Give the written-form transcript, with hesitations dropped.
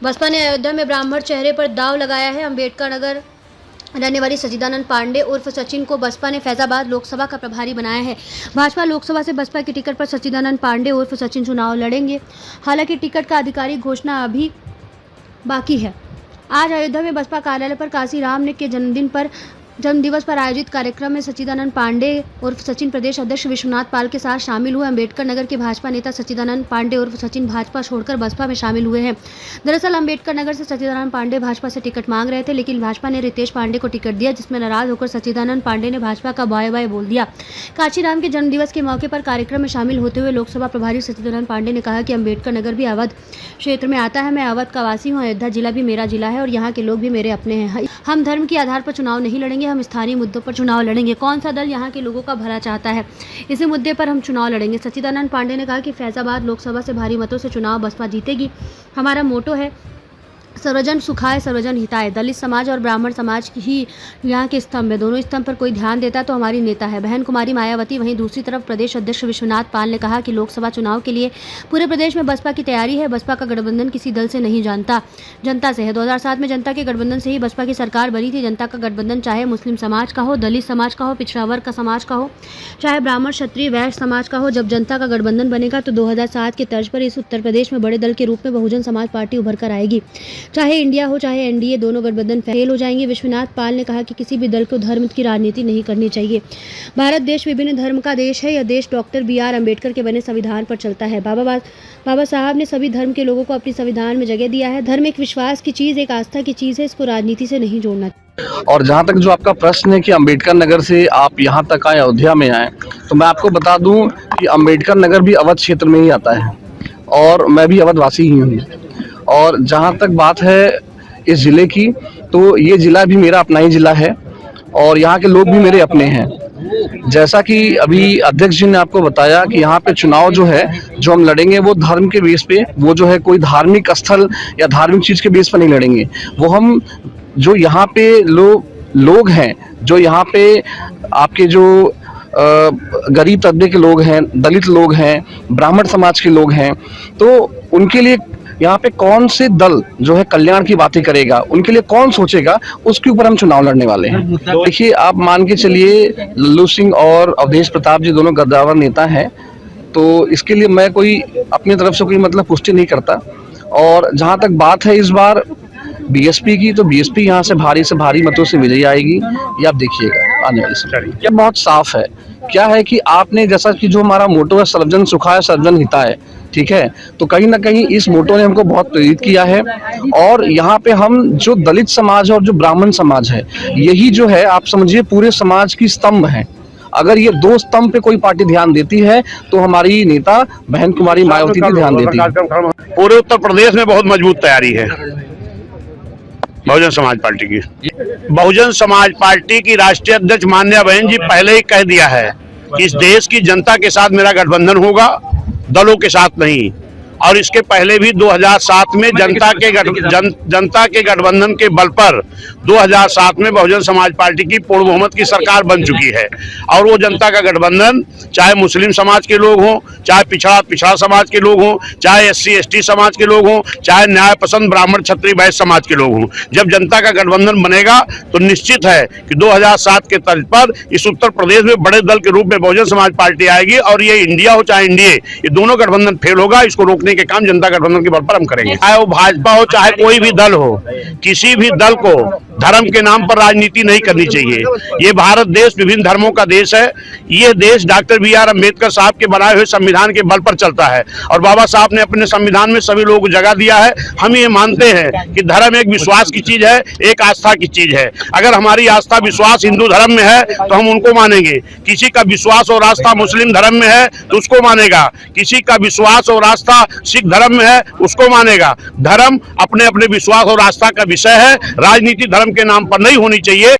बसपा ने अयोध्या में ब्राह्मण चेहरे पर दाव लगाया है। अम्बेडकर नगर रहने वाली सच्चिदानंद पांडे उर्फ सचिन को बसपा ने फैजाबाद लोकसभा का प्रभारी बनाया है। भाजपा लोकसभा से बसपा की टिकट पर सच्चिदानंद पांडे उर्फ सचिन चुनाव लड़ेंगे। हालांकि टिकट का आधिकारिक घोषणा अभी बाकी है। आज अयोध्या में बसपा कार्यालय पर काशीराम ने के जन्मदिवस पर आयोजित कार्यक्रम में सच्चिदानंद पांडे उर्फ सचिन प्रदेश अध्यक्ष विश्वनाथ पाल के साथ शामिल हुए। अम्बेडकर नगर के भाजपा नेता सच्चिदानंद पांडे उर्फ सचिन भाजपा छोड़कर बसपा में शामिल हुए हैं। दरअसल अम्बेडकर नगर से सच्चिदानंद पांडे भाजपा से टिकट मांग रहे थे, लेकिन भाजपा ने रितेश पांडे को टिकट दिया, जिसमें नाराज होकर सच्चिदानंद पांडे ने भाजपा का बाय बाय बोल दिया। काशीराम के जन्मदिवस के मौके पर कार्यक्रम में शामिल होते हुए लोकसभा प्रभारी सच्चिदानंद पांडे ने कहा कि अम्बेडकर नगर भी अवध क्षेत्र में आता है। मैं अवध का वासी हूँ। अयोध्या जिला भी मेरा जिला है और यहाँ के लोग भी मेरे अपने हैं। हम धर्म के आधार पर चुनाव नहीं लड़ेंगे, हम स्थानीय मुद्दों पर चुनाव लड़ेंगे। कौन सा दल यहाँ के लोगों का भला चाहता है, इसी मुद्दे पर हम चुनाव लड़ेंगे। सच्चिदानंद पांडे ने कहा कि फैजाबाद लोकसभा से भारी मतों से चुनाव बसपा जीतेगी। हमारा मोटो है सर्वजन सुखाय सर्वजन हिताय। दलित समाज और ब्राह्मण समाज ही यहाँ के स्तंभ है। दोनों स्तंभ पर कोई ध्यान देता तो हमारी नेता है बहन कुमारी मायावती। वहीं दूसरी तरफ प्रदेश अध्यक्ष विश्वनाथ पाल ने कहा कि लोकसभा चुनाव के लिए पूरे प्रदेश में बसपा की तैयारी है। बसपा का गठबंधन किसी दल से नहीं, जनता से है। 2007 में जनता के गठबंधन से ही बसपा की सरकार बनी थी। जनता का गठबंधन चाहे मुस्लिम समाज का हो, दलित समाज का हो, पिछड़ा वर्ग का समाज का हो, चाहे ब्राह्मण क्षत्रिय वैश्य समाज का हो। जब जनता का गठबंधन बनेगा तो 2007 के तर्ज पर इस उत्तर प्रदेश में बड़े दल के रूप में बहुजन समाज पार्टी उभर कर आएगी। चाहे इंडिया हो चाहे एनडीए, दोनों गठबंधन फेल हो जाएंगे। विश्वनाथ पाल ने कहा कि किसी भी दल को धर्म की राजनीति नहीं करनी चाहिए। भारत देश विभिन्न धर्म का देश है। यह देश डॉक्टर BR अम्बेडकर के बने संविधान पर चलता है। बाबा साहब ने सभी धर्म के लोगों को अपनी संविधान में जगह दिया है। धर्म एक विश्वास की चीज, एक आस्था की चीज है। इसको राजनीति से नहीं जोड़ना। और जहाँ तक जो आपका प्रश्न है कि अम्बेडकर नगर से आप यहाँ तक आए, अयोध्या में आए, तो मैं आपको बता दूं कि अम्बेडकर नगर भी अवध क्षेत्र में ही आता है और मैं भी अवध वासी ही हूँ। और जहाँ तक बात है इस जिले की, तो ये जिला भी मेरा अपना ही जिला है और यहाँ के लोग भी मेरे अपने हैं। जैसा कि अभी अध्यक्ष जी ने आपको बताया कि यहाँ पे चुनाव जो है जो हम लड़ेंगे वो धर्म के बेस पे, वो जो है कोई धार्मिक स्थल या धार्मिक चीज के बेस पर नहीं लड़ेंगे। वो हम जो यहाँ पे लोग हैं, जो यहाँ पे आपके जो गरीब तबके के लोग हैं, दलित लोग हैं, ब्राह्मण समाज के लोग हैं, तो उनके लिए यहाँ पे कौन से दल जो है कल्याण की बातें करेगा, उनके लिए कौन सोचेगा, उसके ऊपर हम चुनाव लड़ने वाले हैं। देखिए, आप मान के चलिए लल्लू सिंह और अवधेश प्रताप जी दोनों गद्दावर नेता हैं, तो इसके लिए मैं कोई अपनी तरफ से कोई मतलब पुष्टि नहीं करता। और जहाँ तक बात है इस बार बीएसपी की, तो बीएसपी यहाँ से भारी मतों से विजयी आएगी। ये आप देखिएगा आने वाले समय। यह बहुत साफ है। क्या है कि आपने जैसा कि जो हमारा मोटो है सर्वजन सुखाय सर्वजन हिताय, ठीक है, तो कहीं ना कहीं इस मोटो ने हमको बहुत प्रेरित किया है। और यहाँ पे हम जो दलित समाज और जो ब्राह्मण समाज है, यही जो है आप समझिए पूरे समाज की स्तंभ है। अगर ये दो स्तंभ पे कोई पार्टी ध्यान देती है तो हमारी नेता बहन कुमारी मायावती भी ध्यान देती है। पूरे उत्तर प्रदेश में बहुत मजबूत तैयारी है बहुजन समाज पार्टी की। बहुजन समाज पार्टी की राष्ट्रीय अध्यक्ष माननीय बहन जी पहले ही कह दिया है कि इस देश की जनता के साथ मेरा गठबंधन होगा, दलों के साथ नहीं। और इसके पहले भी 2007 में जनता के गठबंधन के बल पर 2007 में बहुजन समाज पार्टी की पूर्ण बहुमत की सरकार बन चुकी है। और वो जनता का गठबंधन चाहे मुस्लिम समाज के लोग हों, चाहे पिछड़ा समाज के लोग हों, चाहे SC ST समाज के लोग हों, चाहे न्याय पसंद ब्राह्मण क्षत्रिय वैश्य समाज के लोग हों, जब जनता का गठबंधन बनेगा तो निश्चित है कि 2007 के तर्ज पर इस उत्तर प्रदेश में बड़े दल के रूप में बहुजन समाज पार्टी आएगी। और ये इंडिया हो चाहे एनडीए, ये दोनों गठबंधन फेल होगा। इसको रोकने के काम जनता गठबंधन के बल पर हम करेंगे। चाहे वो भाजपा हो चाहे कोई भी दल हो, किसी भी दल को धर्म के नाम पर राजनीति नहीं करनी चाहिए। ये भारत देश विभिन्न धर्मों का देश है। ये देश डॉक्टर BR अम्बेडकर साहब के बनाए हुए संविधान के बल पर चलता है और बाबा साहब ने अपने संविधान में सभी लोगों को जगह दिया है। हम ये मानते हैं कि धर्म एक विश्वास की चीज है, एक आस्था की चीज है। अगर हमारी आस्था विश्वास हिंदू धर्म में है तो हम उनको मानेंगे। किसी का विश्वास और आस्था मुस्लिम धर्म में है तो उसको मानेगा। किसी का विश्वास और आस्था सिख धर्म में है उसको मानेगा। धर्म अपने अपने विश्वास और आस्था का विषय है। राजनीति धर्म के नाम पर नहीं होनी चाहिए।